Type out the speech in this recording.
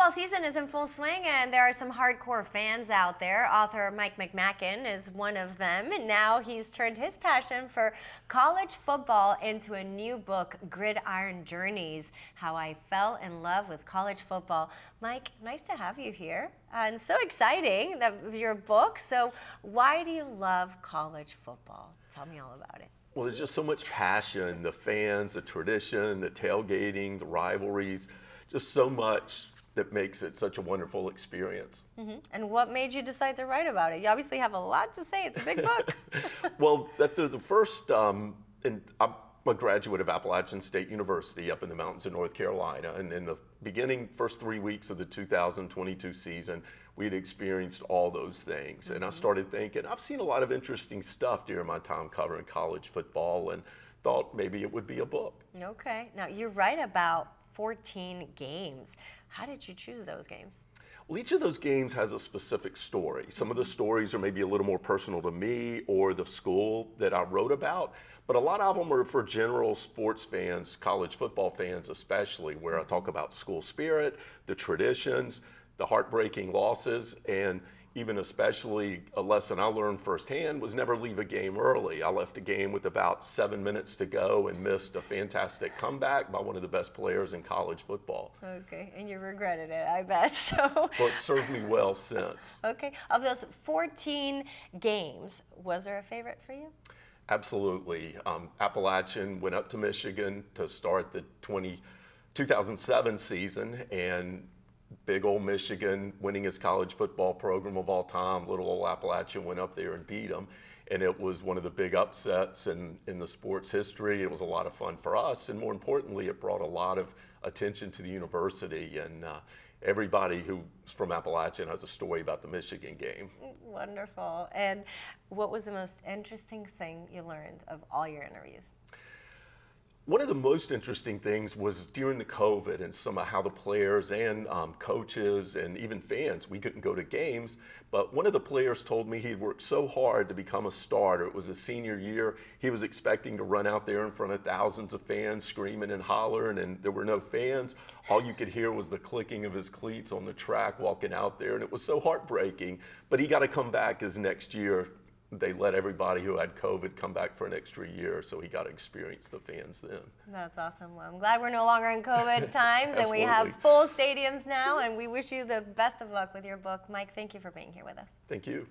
Football season is in full swing, and there are some hardcore fans out there. Author Mike McMackin is one of them, and now he's turned his passion for college football into a new book, Gridiron Journeys, How I Fell in Love with College Football. Mike, nice to have you here, and so exciting, your book. So why do you love college football? Tell me all about it. Well, there's just so much passion, the fans, the tradition, the tailgating, the rivalries, just so much that makes it such a wonderful experience. Mm-hmm. And what made you decide to write about it? You obviously have a lot to say. It's a big book. Well, after the first, I'm a graduate of Appalachian State University up in the mountains of North Carolina, and in the first 3 weeks of the 2022 season, we had experienced all those things. And I started thinking, I've seen a lot of interesting stuff during my time covering college football, and thought maybe it would be a book. Okay. Now, you write about 14 games. How did you choose those games? Well, each of those games has a specific story. Some of the stories are maybe a little more personal to me or the school that I wrote about, but a lot of them are for general sports fans, college football fans especially, where I talk about school spirit, the traditions, the heartbreaking losses, and even especially a lesson I learned firsthand was never leave a game early. I left a game with about 7 minutes to go and missed a fantastic comeback by one of the best players in college football. Okay, and you regretted it, I bet. Well, it served me well since. Okay, of those 14 games, was there a favorite for you? Absolutely. Appalachian went up to Michigan to start the 2007 season, and big old Michigan winning his college football program of all time. Little old Appalachian went up there and beat them. And it was one of the big upsets in the sports history. It was a lot of fun for us. And more importantly, it brought a lot of attention to the university. And everybody who's from Appalachian has a story about the Michigan game. Wonderful. And what was the most interesting thing you learned of all your interviews? One of the most interesting things was during the COVID and some of how the players and coaches and even fans, we couldn't go to games, but one of the players told me he'd worked so hard to become a starter. It was his senior year. He was expecting to run out there in front of thousands of fans screaming and hollering, and there were no fans. All you could hear was the clicking of his cleats on the track walking out there, and it was so heartbreaking. But he got to come back his next year. They let everybody who had COVID come back for an extra year, so he got to experience the fans then. That's awesome. Well, I'm glad we're no longer in COVID times, and we have full stadiums now, and we wish you the best of luck with your book. Mike, thank you for being here with us. Thank you.